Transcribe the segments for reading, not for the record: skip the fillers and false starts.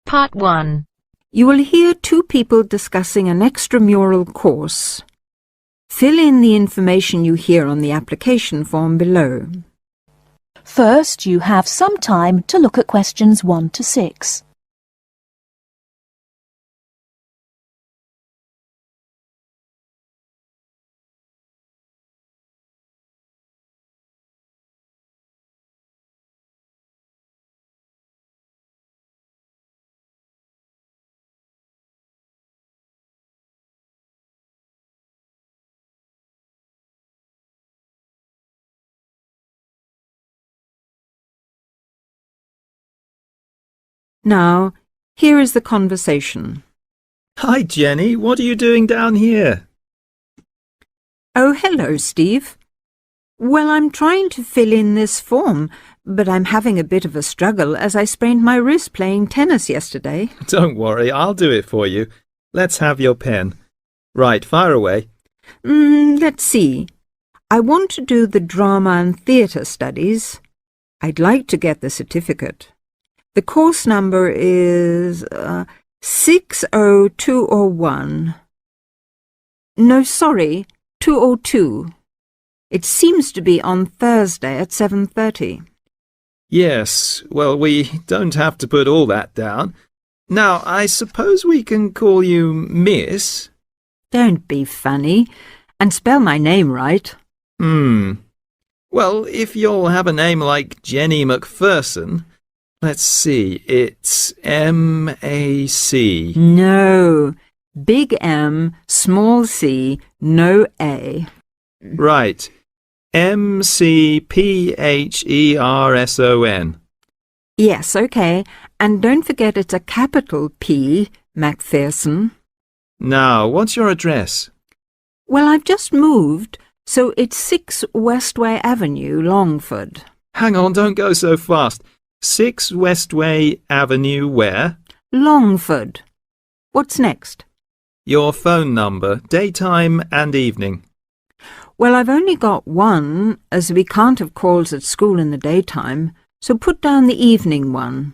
Part 1. You will hear two people discussing an extramural course. Fill in the information you hear on the application form below. First, you have some time to look at questions 1 to 6. Now, here is the conversation. Hi, Jenny. What are you doing down here? Oh, hello, Steve. Well, I'm trying to fill in this form, but I'm having a bit of a struggle as I sprained my wrist playing tennis yesterday. Don't worry, I'll do it for you. Let's have your pen. Right, fire away. Let's see. I want to do the drama and theatre studies. I'd like to get the certificate. The course number is 60201. No, sorry, 202. It seems to be on Thursday at 7:30. Yes, well, we don't have to put all that down. Now, I suppose we can call you Miss? Don't be funny, and spell my name right. Well, if you'll have a name like Jenny McPherson, let's see, it's M-A-C. No, big M, small c, no A. Right, M-C-P-H-E-R-S-O-N. Yes, okay, and don't forget it's a capital P, McPherson. Now, what's your address? Well, I've just moved, so it's 6 Westway Avenue, Longford. Hang on, don't go so fast. 6 Westway Avenue where? Longford. What's next? Your phone number, daytime and evening. Well, I've only got one, as we can't have calls at school in the daytime, so put down the evening one.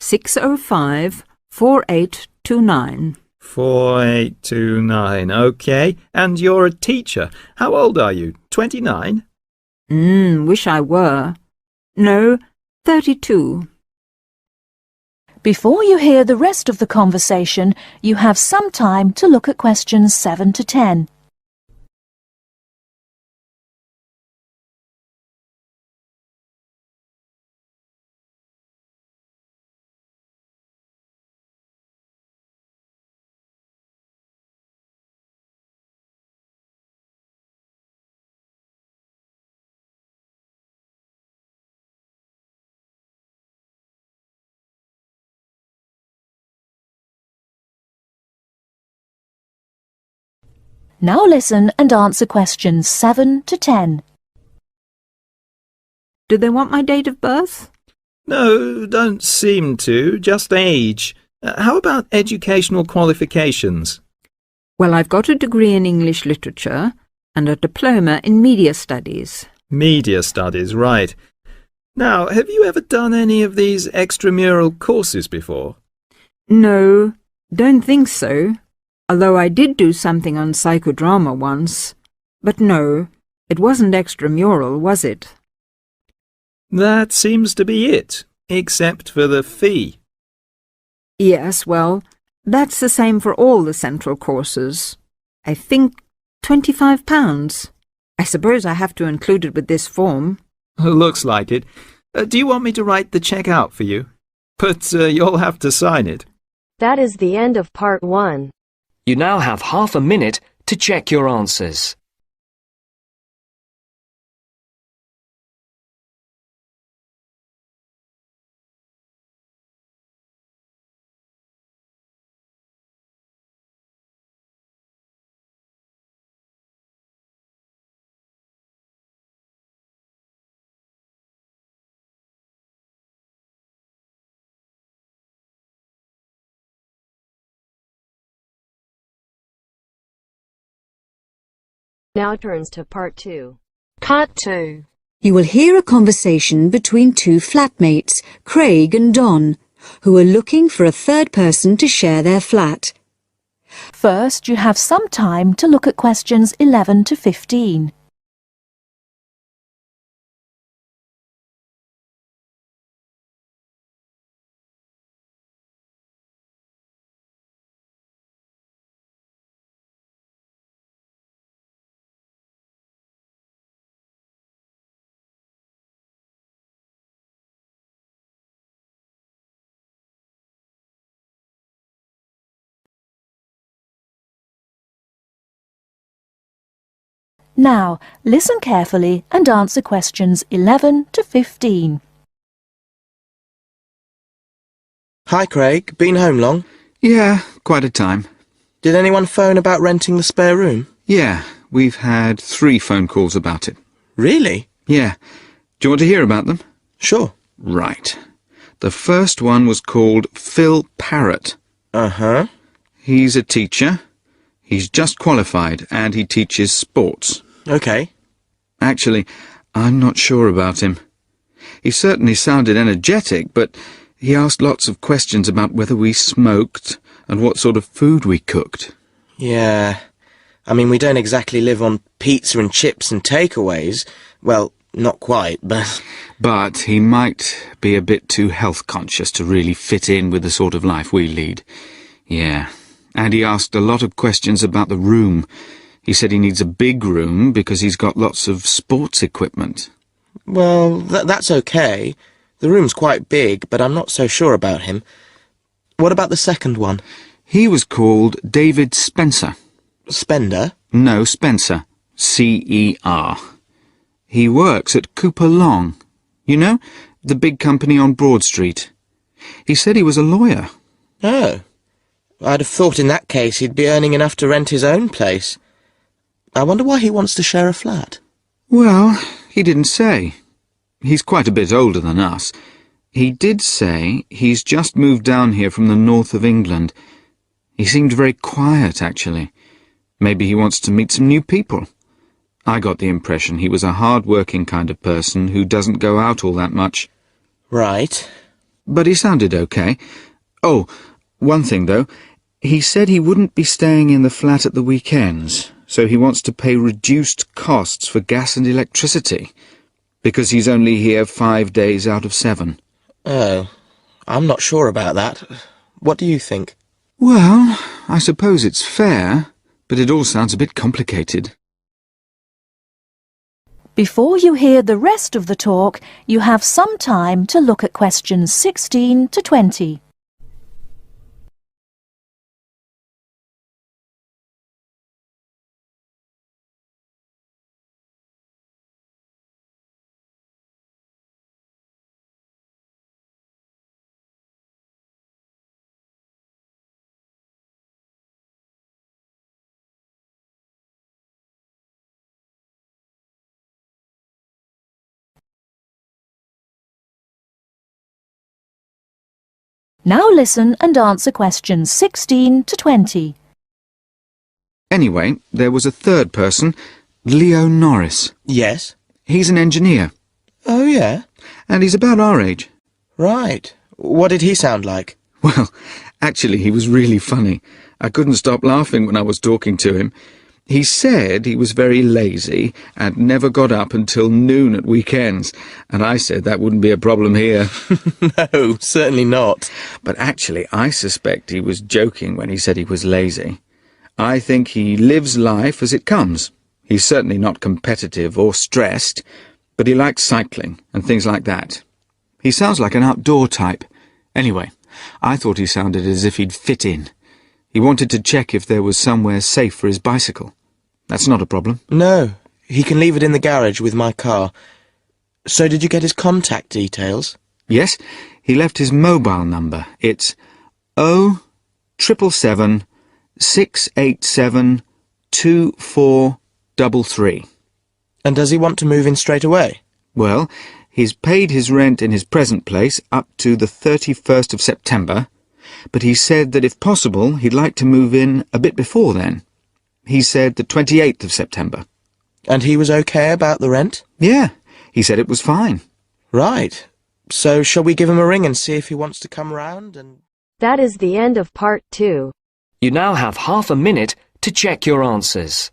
605-4829. 4829, OK. And you're a teacher. How old are you? 29? Wish I were. No, 32. Before you hear the rest of the conversation, you have some time to look at questions 7 to 10. Now listen and answer questions 7 to 10. Do they want my date of birth? No, don't seem to. Just age. How about educational qualifications? Well, I've got a degree in English literature and a diploma in media studies. Media studies, right. Now, have you ever done any of these extramural courses before? No, don't think so. Although I did do something on psychodrama once. But no, it wasn't extramural, was it? That seems to be it, except for the fee. Yes, well, that's the same for all the central courses. I think £25. I suppose I have to include it with this form. Looks like it. Do you want me to write the cheque out for you? But you'll have to sign it. That is the end of Part 1. You now have half a minute to check your answers. Now turns to Part 2. Part 2. You will hear a conversation between two flatmates, Craig and Don. who are looking for a third person to share their flat. First, you have some time to look at questions 11 to 15. Now, listen carefully and answer questions 11 to 15. Hi, Craig. Been home long? Yeah, quite a time. Did anyone phone about renting the spare room? Yeah, we've had 3 phone calls about it. Really? Yeah. Do you want to hear about them? Sure. Right. The first one was called Phil Parrott. Uh-huh. He's a teacher. He's just qualified and he teaches sports. Okay. Actually, I'm not sure about him. He certainly sounded energetic, but he asked lots of questions about whether we smoked and what sort of food we cooked. Yeah. I mean, we don't exactly live on pizza and chips and takeaways. Well, not quite, but... But he might be a bit too health-conscious to really fit in with the sort of life we lead. Yeah. And he asked a lot of questions about the room. He said he needs a big room because he's got lots of sports equipment. Well, that's okay. The room's quite big, but I'm not so sure about him. What about the second one? He was called David Spencer. Spender? No, Spencer. C-E-R. He works at Cooper Long. You know, the big company on Broad Street. He said he was a lawyer. Oh. I'd have thought in that case he'd be earning enough to rent his own place. I wonder why he wants to share a flat. Well, he didn't say. He's quite a bit older than us. He did say he's just moved down here from the north of England. He seemed very quiet, actually. Maybe he wants to meet some new people. I got the impression he was a hard-working kind of person who doesn't go out all that much. Right. But he sounded okay. Oh, one thing, though. He said he wouldn't be staying in the flat at the weekends, so he wants to pay reduced costs for gas and electricity, because he's only here 5 days out of 7. Oh, I'm not sure about that. What do you think? Well, I suppose it's fair, but it all sounds a bit complicated. Before you hear the rest of the talk, you have some time to look at questions 16 to 20. Now listen and answer questions 16 to 20. Anyway, there was a third person, Leo Norris. Yes? He's an engineer, Oh, yeah? and he's about our age. Right. What did he sound like? Well, actually, he was really funny. I couldn't stop laughing when I was talking to him. He said he was very lazy and never got up until noon at weekends, and I said that wouldn't be a problem here. No, certainly not. But actually, I suspect he was joking when he said he was lazy. I think he lives life as it comes. He's certainly not competitive or stressed, but he likes cycling and things like that. He sounds like an outdoor type. Anyway, I thought he sounded as if he'd fit in. He wanted to check if there was somewhere safe for his bicycle. That's not a problem. No, he can leave it in the garage with my car. So did you get his contact details? Yes, he left his mobile number. It's 0777 687 2433. And does he want to move in straight away? Well, he's paid his rent in his present place up to the 31st of September, but he said that if possible he'd like to move in a bit before then. He said the 28th of September. And he was okay about the rent? Yeah, he said it was fine. Right. So shall we give him a ring and see if he wants to come round and... That is the end of part 2. You now have half a minute to check your answers.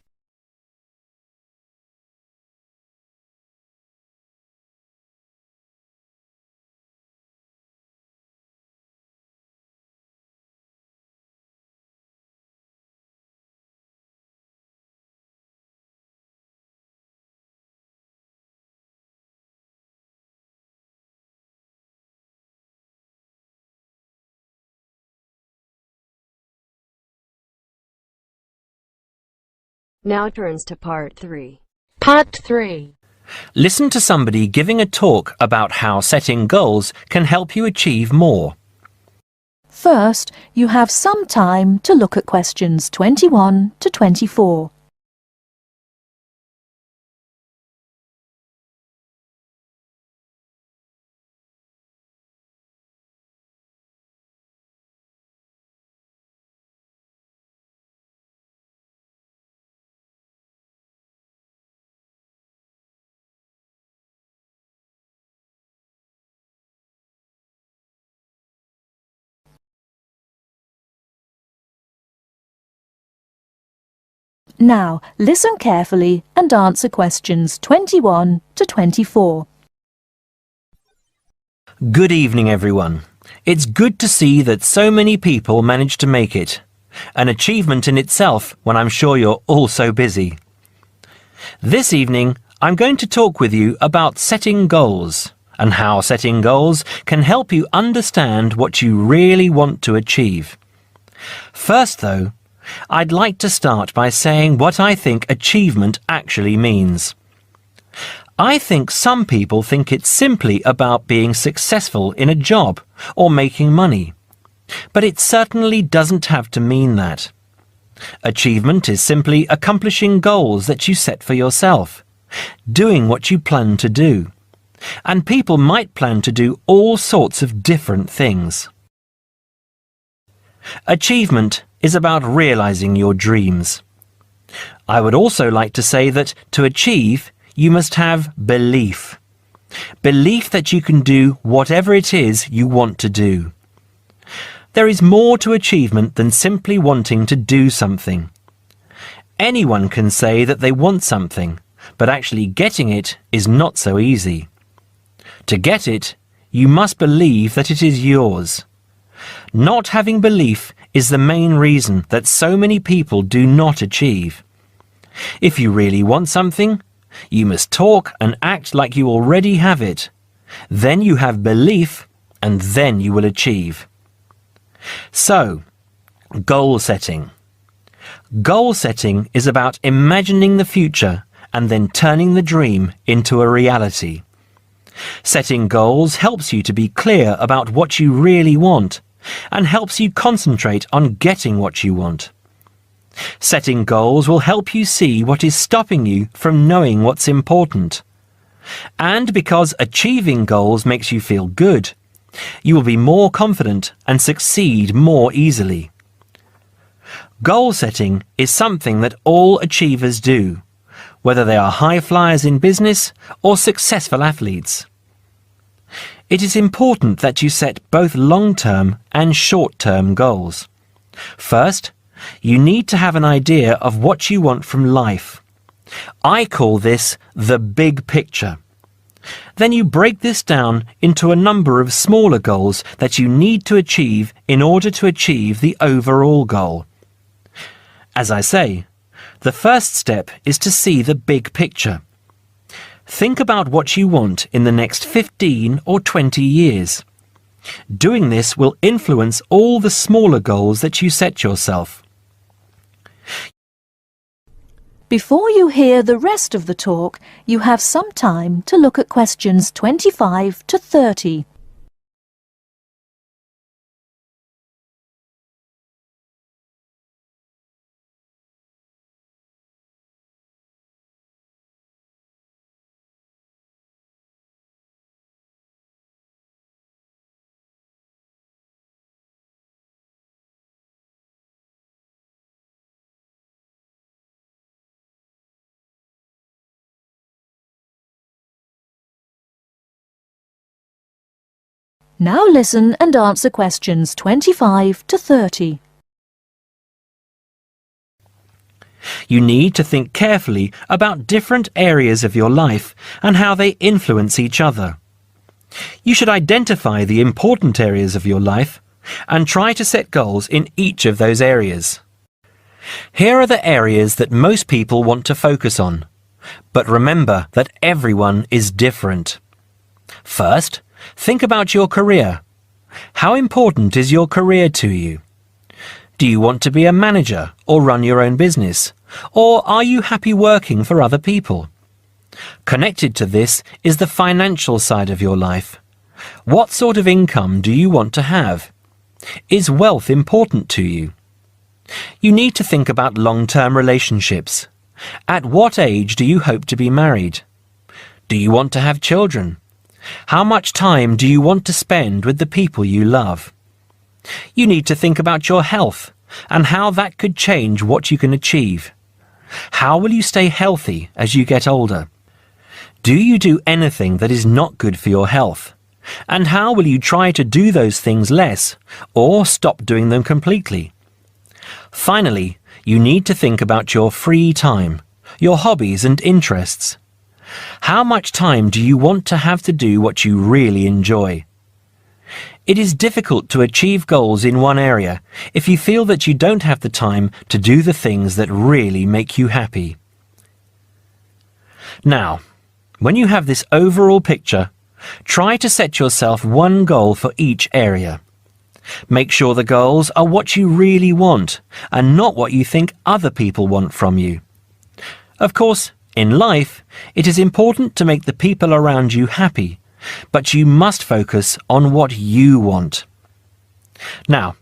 Now turns to part 3. Part 3. Listen to somebody giving a talk about how setting goals can help you achieve more. First, you have some time to look at questions 21 to 24. Now, listen carefully and answer questions 21 to 24. Good evening, everyone. It's good to see that so many people managed to make it. An achievement in itself when I'm sure you're all so busy. This evening, I'm going to talk with you about setting goals and how setting goals can help you understand what you really want to achieve. First, though, I'd like to start by saying what I think achievement actually means. I think some people think it's simply about being successful in a job or making money, but it certainly doesn't have to mean that. Achievement is simply accomplishing goals that you set for yourself, doing what you plan to do, and people might plan to do all sorts of different things. Achievement is about realizing your dreams. I would also like to say that to achieve, you must have belief. Belief that you can do whatever it is you want to do. There is more to achievement than simply wanting to do something. Anyone can say that they want something, but actually getting it is not so easy. To get it, you must believe that it is yours. Not having belief is the main reason that so many people do not achieve. If you really want something, you must talk and act like you already have it. Then you have belief, and then you will achieve. So, goal setting. Goal setting is about imagining the future and then turning the dream into a reality. Setting goals helps you to be clear about what you really want and helps you concentrate on getting what you want. Setting goals will help you see what is stopping you from knowing what's important. And because achieving goals makes you feel good, you will be more confident and succeed more easily. Goal setting is something that all achievers do, whether they are high flyers in business or successful athletes. It is important that you set both long-term and short-term goals. First, you need to have an idea of what you want from life. I call this the big picture. Then you break this down into a number of smaller goals that you need to achieve in order to achieve the overall goal. As I say, the first step is to see the big picture. Think about what you want in the next 15 or 20 years. Doing this will influence all the smaller goals that you set yourself. Before you hear the rest of the talk, you have some time to look at questions 25 to 30. Now listen and answer questions 25 to 30. You need to think carefully about different areas of your life and how they influence each other. You should identify the important areas of your life and try to set goals in each of those areas. Here are the areas that most people want to focus on, but remember that everyone is different. First, think about your career. How important is your career to you? Do you want to be a manager or run your own business? Or are you happy working for other people? Connected to this is the financial side of your life. What sort of income do you want to have? Is wealth important to you? You need to think about long-term relationships. At what age do you hope to be married? Do you want to have children? How much time do you want to spend with the people you love? You need to think about your health and how that could change what you can achieve. How will you stay healthy as you get older? Do you do anything that is not good for your health? And how will you try to do those things less or stop doing them completely? Finally, you need to think about your free time, your hobbies and interests. How much time do you want to have to do what you really enjoy? It is difficult to achieve goals in one area if you feel that you don't have the time to do the things that really make you happy. Now, when you have this overall picture, try to set yourself one goal for each area. Make sure the goals are what you really want and not what you think other people want from you. Of course, in life, it is important to make the people around you happy, but you must focus on what you want. Now,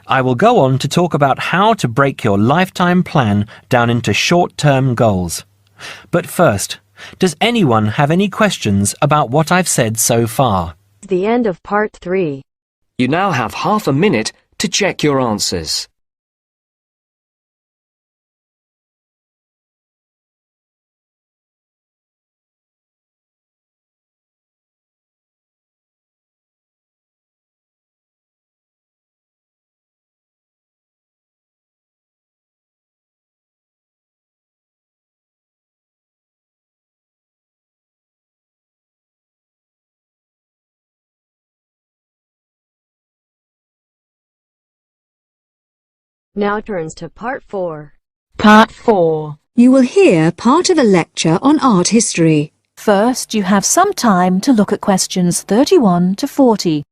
I will go on to talk about how to break your lifetime plan down into short-term goals. But first, does anyone have any questions about what I've said so far? The end of part 3. You now have half a minute to check your answers. Now turns to part 4. Part 4. You will hear part of a lecture on art history. First, you have some time to look at questions 31 to 40.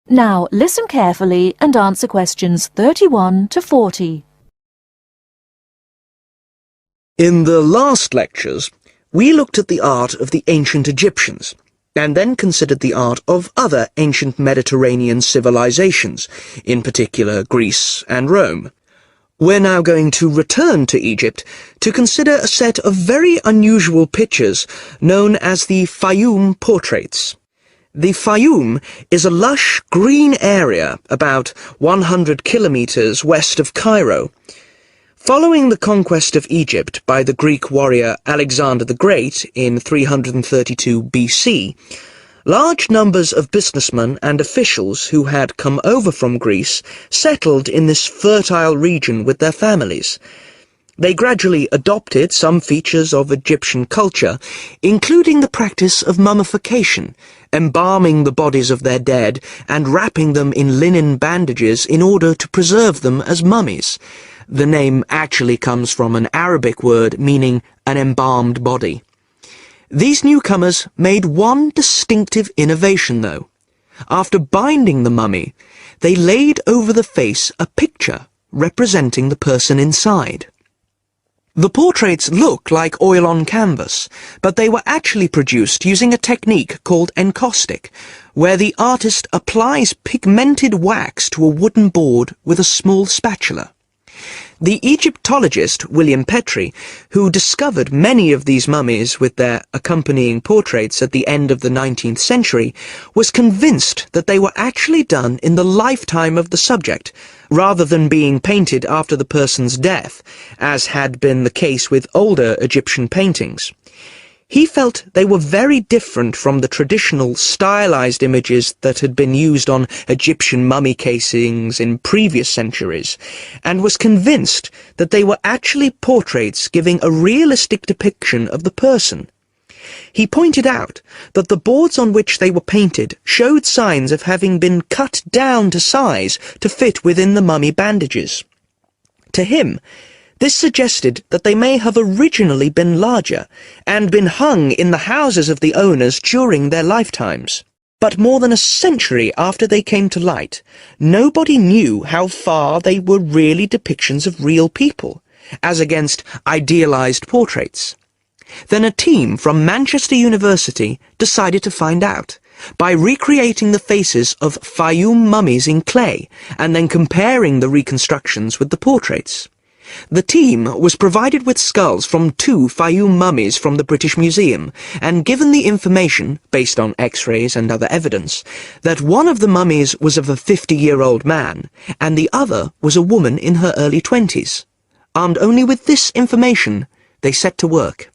Now, listen carefully and answer questions 31 to 40. In the last lectures, we looked at the art of the ancient Egyptians, and then considered the art of other ancient Mediterranean civilizations, in particular Greece and Rome. We're now going to return to Egypt to consider a set of very unusual pictures known as the Fayum portraits. The Fayum is a lush green area about 100 kilometers west of Cairo. Following the conquest of Egypt by the Greek warrior Alexander the Great in 332 BC, large numbers of businessmen and officials who had come over from Greece settled in this fertile region with their families. They gradually adopted some features of Egyptian culture, including the practice of mummification, embalming the bodies of their dead and wrapping them in linen bandages in order to preserve them as mummies. The name actually comes from an Arabic word meaning an embalmed body. These newcomers made one distinctive innovation, though. After binding the mummy, they laid over the face a picture representing the person inside. The portraits look like oil on canvas, but they were actually produced using a technique called encaustic, where the artist applies pigmented wax to a wooden board with a small spatula. The Egyptologist William Petrie, who discovered many of these mummies with their accompanying portraits at the end of the 19th century, was convinced that they were actually done in the lifetime of the subject, rather than being painted after the person's death, as had been the case with older Egyptian paintings. He felt they were very different from the traditional stylized images that had been used on Egyptian mummy casings in previous centuries, and was convinced that they were actually portraits giving a realistic depiction of the person. He pointed out that the boards on which they were painted showed signs of having been cut down to size to fit within the mummy bandages. To him, this suggested that they may have originally been larger and been hung in the houses of the owners during their lifetimes. But more than a century after they came to light, nobody knew how far they were really depictions of real people, as against idealized portraits. Then a team from Manchester University decided to find out, by recreating the faces of Fayum mummies in clay and then comparing the reconstructions with the portraits. The team was provided with skulls from 2 Fayum mummies from the British Museum, and given the information, based on X-rays and other evidence, that one of the mummies was of a 50-year-old man, and the other was a woman in her early 20s. Armed only with this information, they set to work.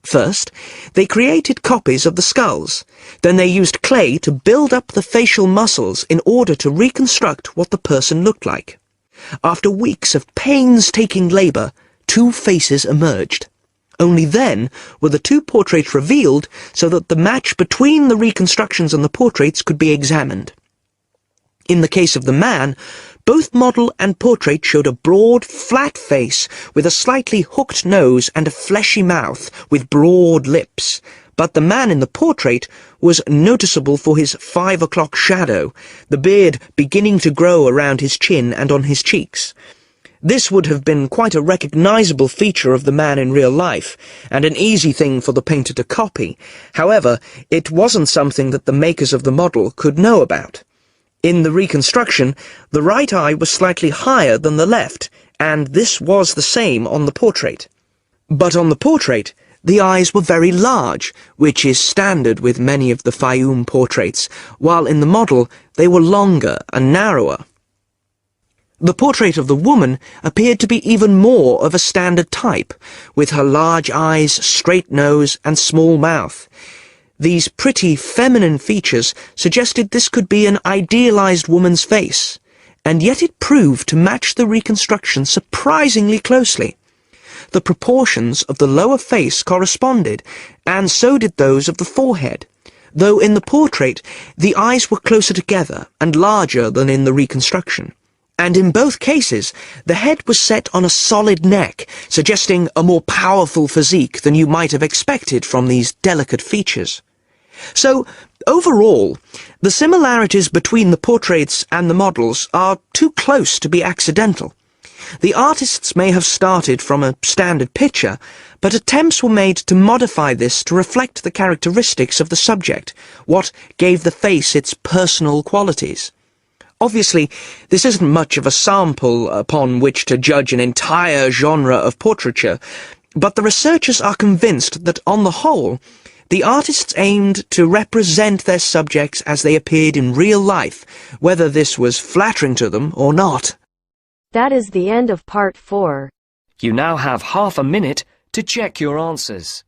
First, they created copies of the skulls. Then they used clay to build up the facial muscles in order to reconstruct what the person looked like. After weeks of painstaking labour, 2 faces emerged. Only then were the 2 portraits revealed so that the match between the reconstructions and the portraits could be examined. In the case of the man, both model and portrait showed a broad, flat face with a slightly hooked nose and a fleshy mouth with broad lips. But the man in the portrait was noticeable for his 5 o'clock shadow, the beard beginning to grow around his chin and on his cheeks. This would have been quite a recognizable feature of the man in real life, and an easy thing for the painter to copy. However, it wasn't something that the makers of the model could know about. In the reconstruction, the right eye was slightly higher than the left, and this was the same on the portrait. But on the portrait, the eyes were very large, which is standard with many of the Fayum portraits, while in the model they were longer and narrower. The portrait of the woman appeared to be even more of a standard type, with her large eyes, straight nose, and small mouth. These pretty feminine features suggested this could be an idealized woman's face, and yet it proved to match the reconstruction surprisingly closely. The proportions of the lower face corresponded, and so did those of the forehead, though in the portrait the eyes were closer together and larger than in the reconstruction. And in both cases, the head was set on a solid neck, suggesting a more powerful physique than you might have expected from these delicate features. So, overall, the similarities between the portraits and the models are too close to be accidental. The artists may have started from a standard picture, but attempts were made to modify this to reflect the characteristics of the subject, what gave the face its personal qualities. Obviously, this isn't much of a sample upon which to judge an entire genre of portraiture, but the researchers are convinced that, on the whole, the artists aimed to represent their subjects as they appeared in real life, whether this was flattering to them or not. That is the end of part 4. You now have half a minute to check your answers.